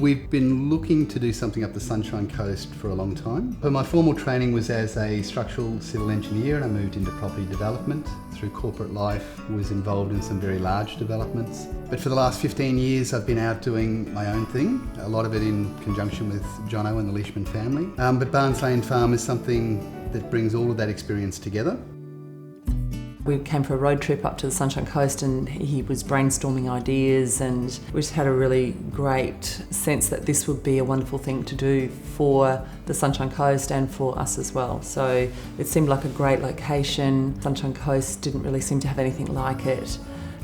We've been looking to do something up the Sunshine Coast for a long time. But my formal training was as a structural civil engineer, and I moved into property development. Through corporate life, was involved in some very large developments. But for the last 15 years, I've been out doing my own thing, a lot of it in conjunction with Jono and the Leishman family. But Barnes Lane Farm is something that brings all of that experience together. We came for a road trip up to the Sunshine Coast and he was brainstorming ideas, and we just had a really great sense that this would be a wonderful thing to do for the Sunshine Coast and for us as well. So it seemed like a great location. Sunshine Coast didn't really seem to have anything like it,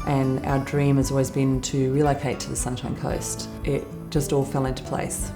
and our dream has always been to relocate to the Sunshine Coast. It just all fell into place.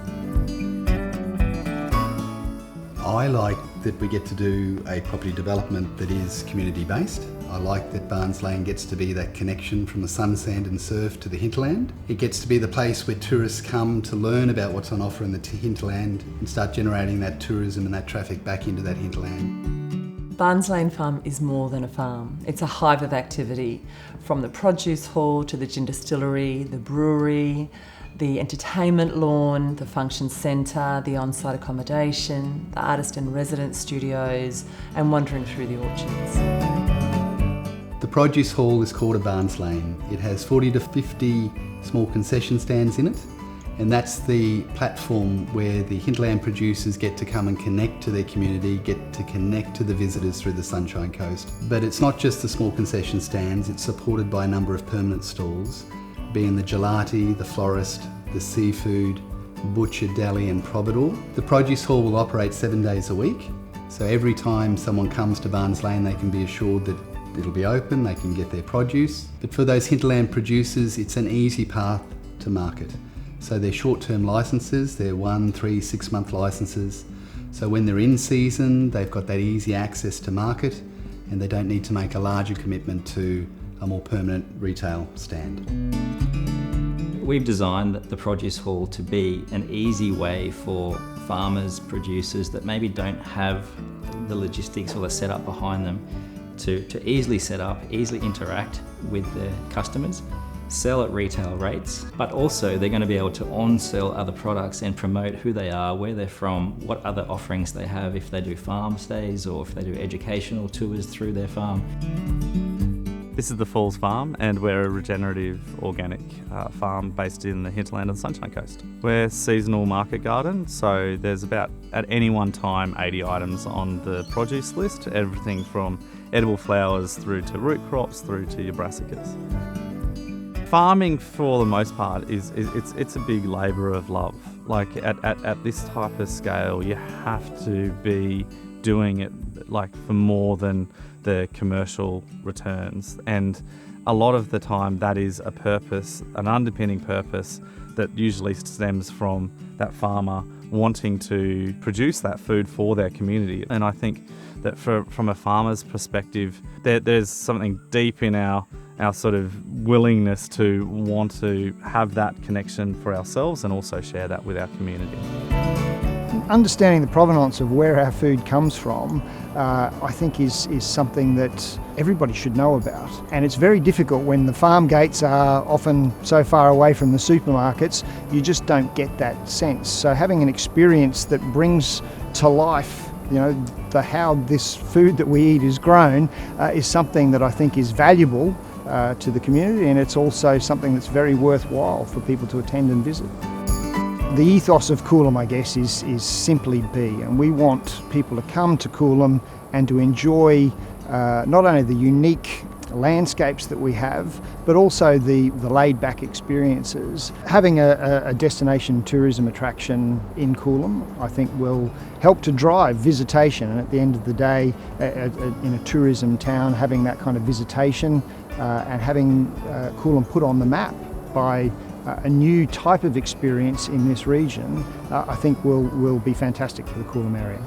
I like that we get to do a property development that is community based. I like that Barnes Lane gets to be that connection from the sun, sand and surf to the hinterland. It gets to be the place where tourists come to learn about what's on offer in the hinterland and start generating that tourism and that traffic back into that hinterland. Barnes Lane Farm is more than a farm. It's a hive of activity, from the produce hall to the gin distillery, the brewery, the entertainment lawn, the function centre, the on-site accommodation, the artist and resident studios, and wandering through the orchids. The produce hall is called a Barnes Lane. It has 40 to 50 small concession stands in it, and that's the platform where the hinterland producers get to come and connect to their community, get to connect to the visitors through the Sunshine Coast. But it's not just the small concession stands, it's supported by a number of permanent stalls, being the gelati, the florist, the seafood, butcher, deli and providor. The produce hall will operate 7 days a week, so every time someone comes to Barnes Lane they can be assured that it'll be open, they can get their produce. But for those hinterland producers, it's an easy path to market. So they're short-term licences, they're 1, 3, 6 month licences. So when they're in season, they've got that easy access to market and they don't need to make a larger commitment to a more permanent retail stand. We've designed the produce hall to be an easy way for farmers, producers that maybe don't have the logistics or the setup behind them to easily set up, easily interact with their customers, sell at retail rates, but also they're going to be able to on-sell other products and promote who they are, where they're from, what other offerings they have if they do farm stays or if they do educational tours through their farm. This is the Falls Farm, and we're a regenerative organic farm based in the hinterland of the Sunshine Coast. We're seasonal market garden, so there's about, at any one time, 80 items on the produce list, everything from edible flowers through to root crops through to your brassicas. Farming, for the most part, it's a big labour of love. Like at this type of scale, you have to be doing it like for more than the commercial returns, and a lot of the time that is a purpose, an underpinning purpose that usually stems from that farmer wanting to produce that food for their community. And I think that from a farmer's perspective, there's something deep in our sort of willingness to want to have that connection for ourselves and also share that with our community. Understanding the provenance of where our food comes from, I think is something that everybody should know about. And it's very difficult when the farm gates are often so far away from the supermarkets, you just don't get that sense. So having an experience that brings to life, you know, how this food that we eat is grown is something that I think is valuable to the community, and it's also something that's very worthwhile for people to attend and visit. The ethos of Coolum, I guess, is simply be, and we want people to come to Coolum and to enjoy not only the unique landscapes that we have, but also the laid-back experiences. Having a destination tourism attraction in Coolum, I think, will help to drive visitation, and at the end of the day, in a tourism town, having that kind of visitation and having Coolum put on the map by a new type of experience in this region, I think will be fantastic for the Coolum area.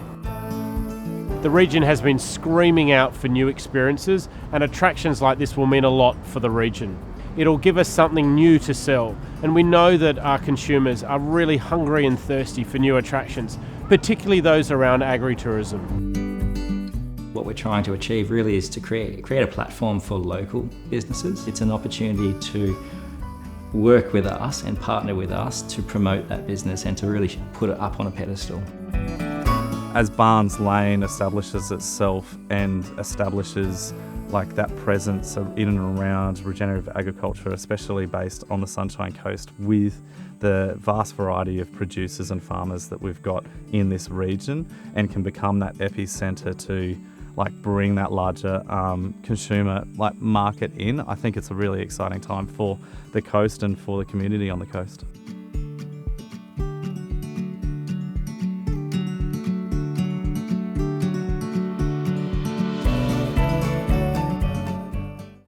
The region has been screaming out for new experiences, and attractions like this will mean a lot for the region. It'll give us something new to sell, and we know that our consumers are really hungry and thirsty for new attractions, particularly those around agritourism. What we're trying to achieve really is to create a platform for local businesses. It's an opportunity to work with us and partner with us to promote that business and to really put it up on a pedestal. As Barnes Lane establishes itself and establishes like that presence in and around regenerative agriculture, especially based on the Sunshine Coast, with the vast variety of producers and farmers that we've got in this region, and can become that epicentre to like bring that larger consumer like market in, I think it's a really exciting time for the coast and for the community on the coast.